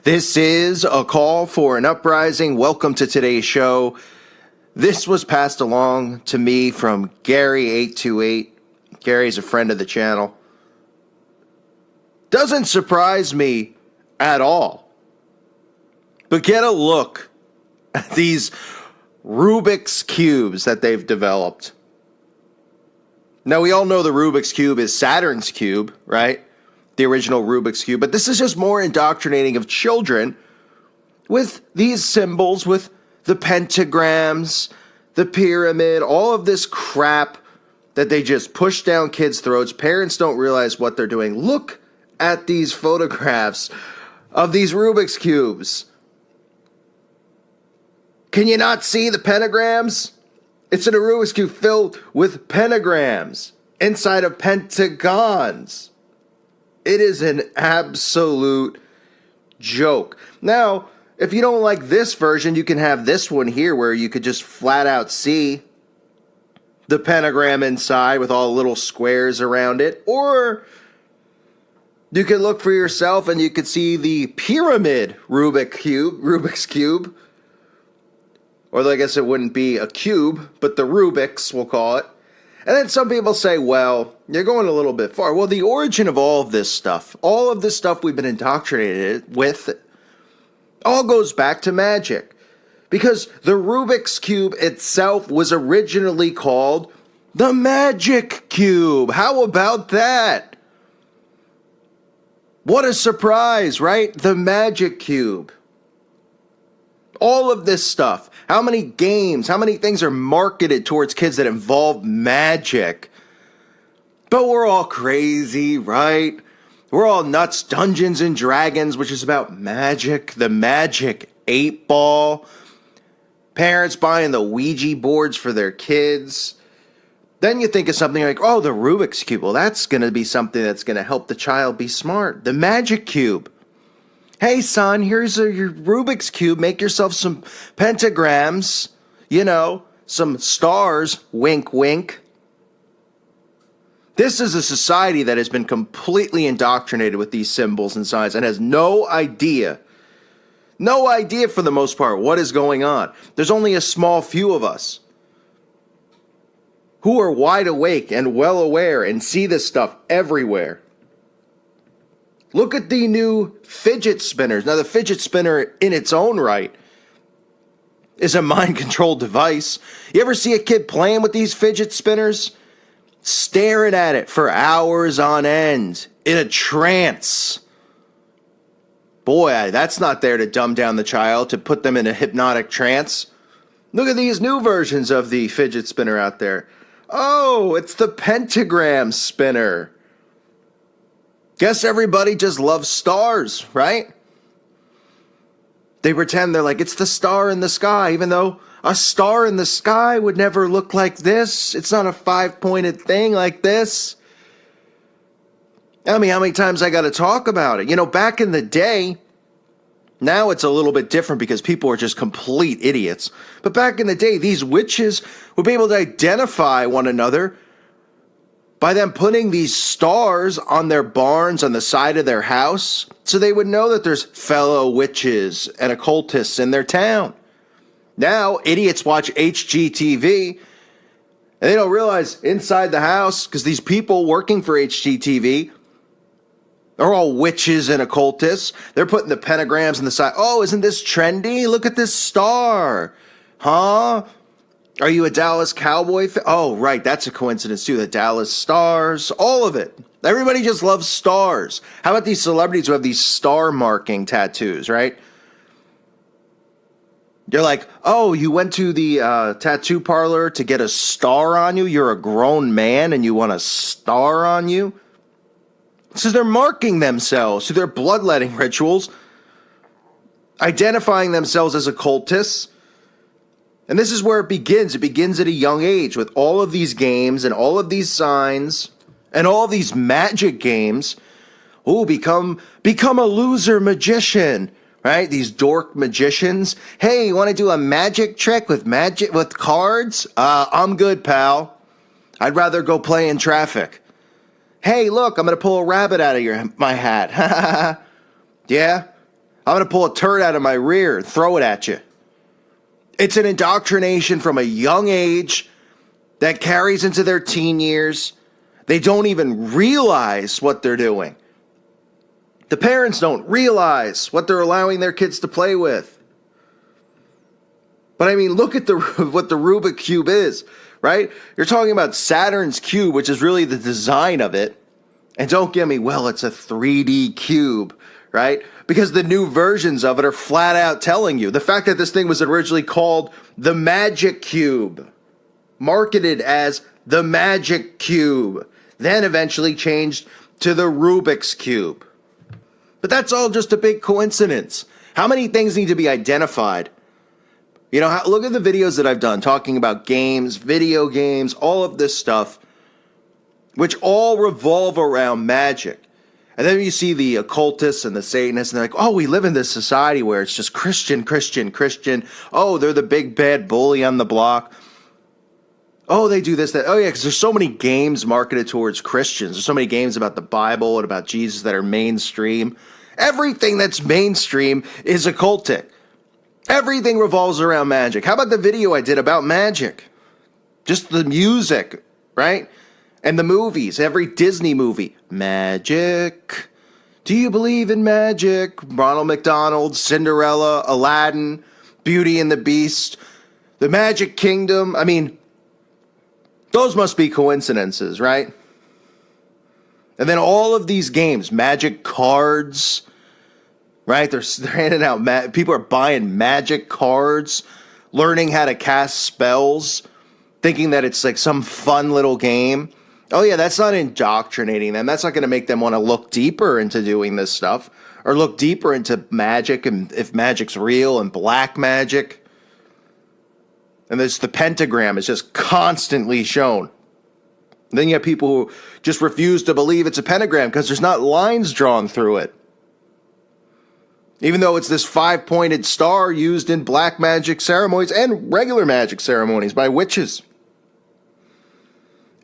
This is a call for an uprising. Welcome to today's show. This was passed along to me from Gary828. Gary's a friend of the channel. Doesn't surprise me at all. But get a look at these Rubik's Cubes that they've developed. Now, we all know the Rubik's Cube is Saturn's Cube, right? The original Rubik's Cube. But this is just more indoctrinating of children with these symbols, with the pentagrams, the pyramid, all of this crap that they just push down kids' throats. Parents don't realize what they're doing. Look at these photographs of these Rubik's Cubes. Can you not see the pentagrams? It's in a Rubik's Cube filled with pentagrams inside of pentagons. It is an absolute joke. Now, if you don't like this version, you can have this one here where you could just flat out see the pentagram inside with all the little squares around it. Or you could look for yourself and you could see the pyramid Rubik's Cube. Or I guess it wouldn't be a cube, but the Rubik's, we'll call it. And then some people say, well, you're going a little bit far. Well, the origin of all of this stuff we've been indoctrinated with, all goes back to magic. Because the Rubik's Cube itself was originally called the Magic Cube. How about that? What a surprise, right? The Magic Cube. All of this stuff. How many games, how many things are marketed towards kids that involve magic? But we're all crazy, right? We're all nuts. Dungeons and Dragons, which is about magic. The Magic 8-Ball. Parents buying the Ouija boards for their kids. Then you think of something like, oh, the Rubik's Cube. Well, that's going to be something that's going to help the child be smart. The Magic Cube. Hey, son, here's your Rubik's Cube. Make yourself some pentagrams, some stars, wink, wink. This is a society that has been completely indoctrinated with these symbols and signs and has no idea for the most part what is going on. There's only a small few of us who are wide awake and well aware and see this stuff everywhere. Look at the new fidget spinners. Now, the fidget spinner in its own right is a mind-controlled device. You ever see a kid playing with these fidget spinners? Staring at it for hours on end, in a trance. Boy, that's not there to dumb down the child, to put them in a hypnotic trance. Look at these new versions of the fidget spinner out there. Oh, it's the pentagram spinner. Guess everybody just loves stars, right? They pretend they're like, it's the star in the sky, even though a star in the sky would never look like this. It's not a 5-pointed thing like this. I mean, how many times I got to talk about it? Back in the day, now it's a little bit different because people are just complete idiots. But back in the day, these witches would be able to identify one another by them putting these stars on their barns on the side of their house, so they would know that there's fellow witches and occultists in their town. Now, idiots watch HGTV, and they don't realize inside the house, because these people working for HGTV are all witches and occultists. They're putting the pentagrams on the side. Oh, isn't this trendy? Look at this star. Huh? Are you a Dallas Cowboy fan? Oh, right. That's a coincidence, too. The Dallas Stars. All of it. Everybody just loves stars. How about these celebrities who have these star marking tattoos, right? You're like, oh, you went to the tattoo parlor to get a star on you? You're a grown man and you want a star on you? So they're marking themselves through their bloodletting rituals, identifying themselves as occultists. And this is where it begins. It begins at a young age with all of these games and all of these signs and all these magic games. Ooh, become a loser magician, right? These dork magicians. Hey, you want to do a magic trick with cards? I'm good, pal. I'd rather go play in traffic. Hey, look, I'm going to pull a rabbit out of my hat. Yeah? I'm going to pull a turd out of my rear and throw it at you. It's an indoctrination from a young age that carries into their teen years. They don't even realize what they're doing. The parents don't realize what they're allowing their kids to play with. But I mean, look at what the Rubik Cube is, right? You're talking about Saturn's cube, which is really the design of it. And don't get me, well, it's a 3D cube, right? Because the new versions of it are flat out telling you. The fact that this thing was originally called the Magic Cube, marketed as the Magic Cube, then eventually changed to the Rubik's Cube. But that's all just a big coincidence. How many things need to be identified? You know, look at the videos that I've done talking about games, video games, all of this stuff, which all revolve around magic. And then you see the occultists and the Satanists, and they're like, oh, we live in this society where it's just Christian, Christian, Christian. Oh, they're the big bad bully on the block. Oh, they do this, that. Oh, yeah, because there's so many games marketed towards Christians. There's so many games about the Bible and about Jesus that are mainstream. Everything that's mainstream is occultic. Everything revolves around magic. How about the video I did about magic? Just the music, right? And the movies, every Disney movie. Magic. Do you believe in magic? Ronald McDonald, Cinderella, Aladdin, Beauty and the Beast, the Magic Kingdom. I mean, those must be coincidences, right? And then all of these games, magic cards, right? They're handing out, people are buying magic cards, learning how to cast spells, thinking that it's like some fun little game. Oh yeah, that's not indoctrinating them. That's not going to make them want to look deeper into doing this stuff or look deeper into magic and if magic's real and black magic. And there's the pentagram is just constantly shown. And then you have people who just refuse to believe it's a pentagram because there's not lines drawn through it. Even though it's this 5-pointed star used in black magic ceremonies and regular magic ceremonies by witches.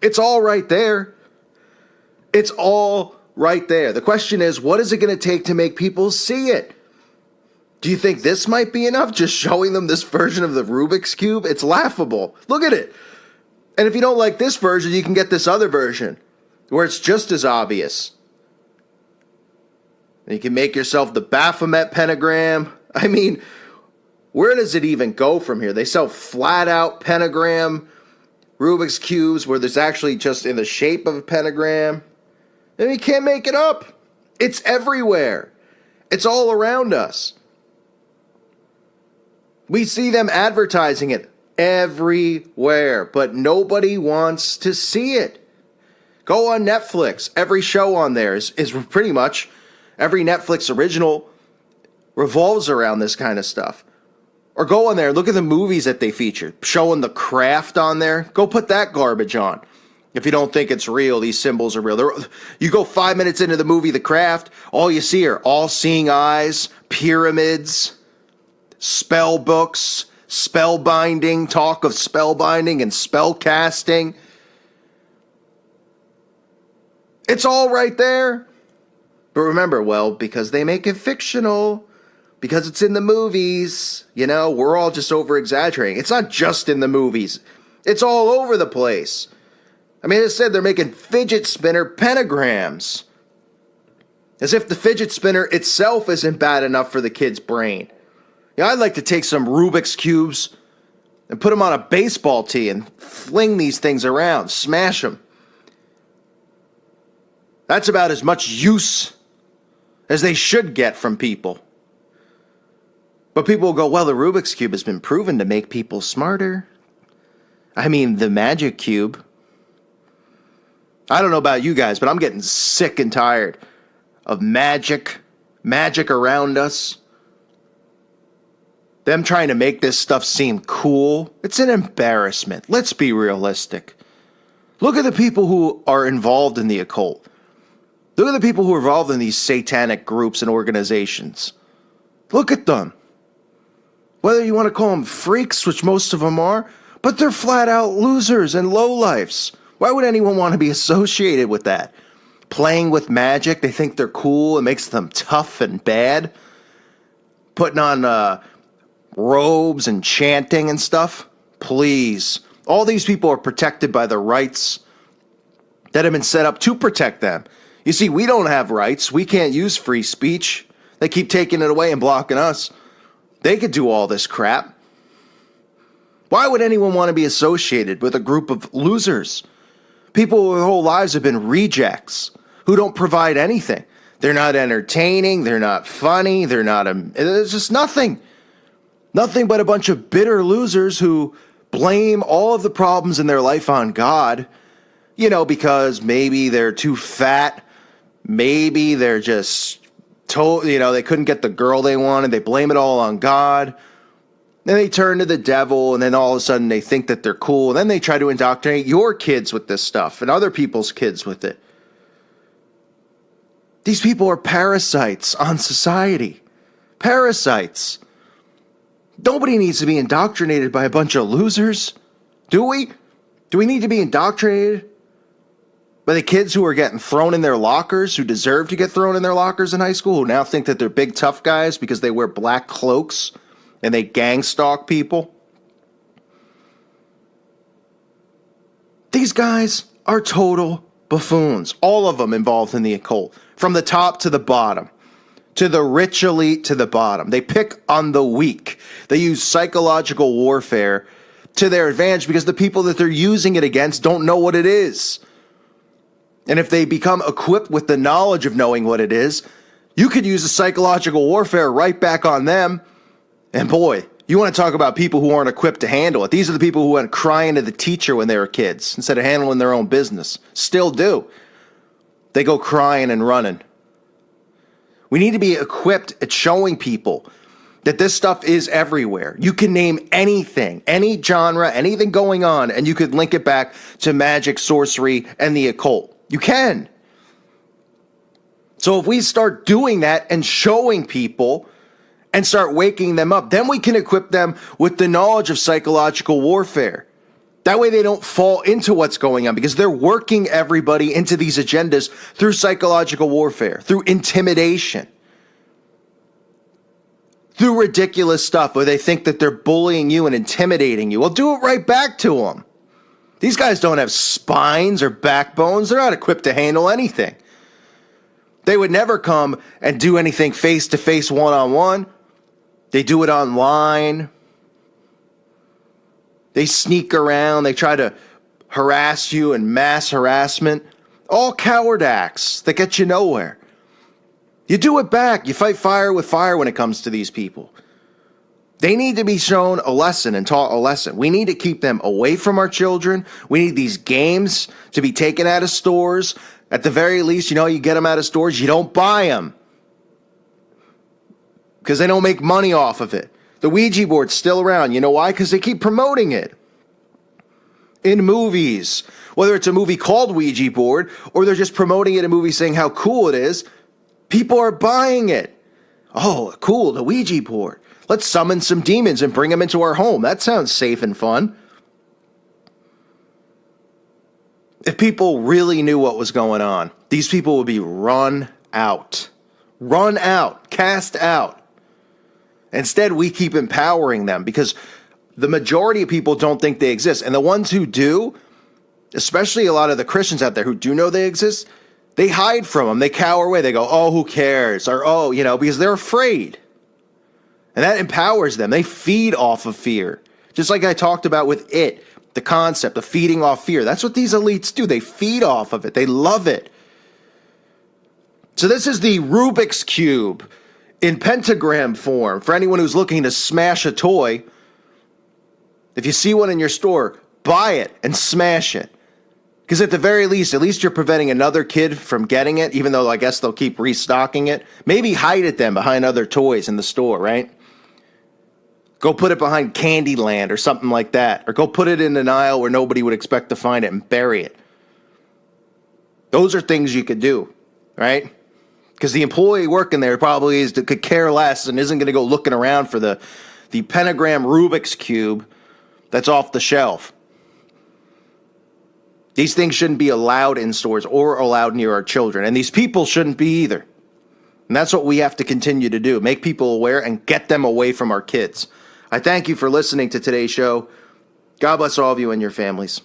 It's all right there. It's all right there. The question is, what is it going to take to make people see it? Do you think this might be enough? Just showing them this version of the Rubik's Cube? It's laughable. Look at it. And if you don't like this version, you can get this other version where it's just as obvious. And you can make yourself the Baphomet pentagram. I mean, where does it even go from here? They sell flat out pentagram Rubik's Cubes where there's actually just in the shape of a pentagram. And you can't make it up. It's everywhere. It's all around us. We see them advertising it everywhere, but nobody wants to see it. Go on Netflix. Every show on there is pretty much, every Netflix original revolves around this kind of stuff. Or go on there, look at the movies that they feature, showing The Craft on there. Go put that garbage on. If you don't think it's real, these symbols are real. You go 5 minutes into the movie The Craft, all you see are all-seeing eyes, pyramids, spell books, spellbinding, talk of spellbinding and spell casting. It's all right there. But remember, well, because they make it fictional, because it's in the movies, you know, we're all just over-exaggerating. It's not just in the movies. It's all over the place. I mean, as I said, they're making fidget spinner pentagrams. As if the fidget spinner itself isn't bad enough for the kid's brain. You know, I'd like to take some Rubik's Cubes and put them on a baseball tee and fling these things around, smash them. That's about as much use as they should get from people. But people will go, well, the Rubik's Cube has been proven to make people smarter. I mean, the Magic Cube. I don't know about you guys, but I'm getting sick and tired of magic around us. Them trying to make this stuff seem cool. It's an embarrassment. Let's be realistic. Look at the people who are involved in the occult. Look at the people who are involved in these satanic groups and organizations. Look at them. Whether you want to call them freaks, which most of them are, but they're flat out losers and lowlifes. Why would anyone want to be associated with that? Playing with magic, they think they're cool, it makes them tough and bad. putting on robes and chanting and stuff. Please. All these people are protected by the rights that have been set up to protect them. You see, we don't have rights. We can't use free speech. They keep taking it away and blocking us. They could do all this crap. Why would anyone want to be associated with a group of losers? People who their whole lives have been rejects, who don't provide anything. They're not entertaining, they're not funny, there's just nothing. Nothing but a bunch of bitter losers who blame all of the problems in their life on God, because maybe they're too fat, maybe they're just they couldn't get the girl they wanted, they blame it all on God. Then they turn to the devil, and then all of a sudden they think that they're cool, and then they try to indoctrinate your kids with this stuff and other people's kids with it. These people are parasites on society. Parasites. Nobody needs to be indoctrinated by a bunch of losers. Do we? Do we need to be indoctrinated by the kids who are getting thrown in their lockers, who deserve to get thrown in their lockers in high school, who now think that they're big tough guys because they wear black cloaks and they gang stalk people? These guys are total buffoons. All of them involved in the occult. From the top to the bottom. To the rich elite to the bottom. They pick on the weak. They use psychological warfare to their advantage because the people that they're using it against don't know what it is. And if they become equipped with the knowledge of knowing what it is, you could use a psychological warfare right back on them. And boy, you want to talk about people who aren't equipped to handle it. These are the people who went crying to the teacher when they were kids instead of handling their own business. Still do. They go crying and running. We need to be equipped at showing people that this stuff is everywhere. You can name anything, any genre, anything going on, and you could link it back to magic, sorcery, and the occult. You can. So if we start doing that and showing people and start waking them up, then we can equip them with the knowledge of psychological warfare. That way they don't fall into what's going on, because they're working everybody into these agendas through psychological warfare, through intimidation, through ridiculous stuff where they think that they're bullying you and intimidating you. Well, do it right back to them. These guys don't have spines or backbones. They're not equipped to handle anything. They would never come and do anything face-to-face, one-on-one. They do it online. They sneak around. They try to harass you in mass harassment. All coward acts that get you nowhere. You do it back. You fight fire with fire when it comes to these people. They need to be shown a lesson and taught a lesson. We need to keep them away from our children. We need these games to be taken out of stores. At the very least, you get them out of stores. You don't buy them because they don't make money off of it. The Ouija board's still around. You know why? Because they keep promoting it in movies. Whether it's a movie called Ouija board or they're just promoting it in a movie saying how cool it is, people are buying it. Oh, cool, the Ouija board. Let's summon some demons and bring them into our home. That sounds safe and fun. If people really knew what was going on, these people would be run out. Run out. Cast out. Instead, we keep empowering them because the majority of people don't think they exist. And the ones who do, especially a lot of the Christians out there who do know they exist, they hide from them. They cower away. They go, oh, who cares? Or, oh, because they're afraid. And that empowers them. They feed off of fear. Just like I talked about with it, the concept of feeding off fear. That's what these elites do. They feed off of it. They love it. So this is the Rubik's Cube in pentagram form for anyone who's looking to smash a toy. If you see one in your store, buy it and smash it. Because at the very least, at least you're preventing another kid from getting it, even though I guess they'll keep restocking it. Maybe hide it then behind other toys in the store, right? Go put it behind Candyland or something like that. Or go put it in an aisle where nobody would expect to find it and bury it. Those are things you could do, right? Because the employee working there probably could care less and isn't going to go looking around for the pentagram Rubik's Cube that's off the shelf. These things shouldn't be allowed in stores or allowed near our children. And these people shouldn't be either. And that's what we have to continue to do, make people aware and get them away from our kids. I thank you for listening to today's show. God bless all of you and your families.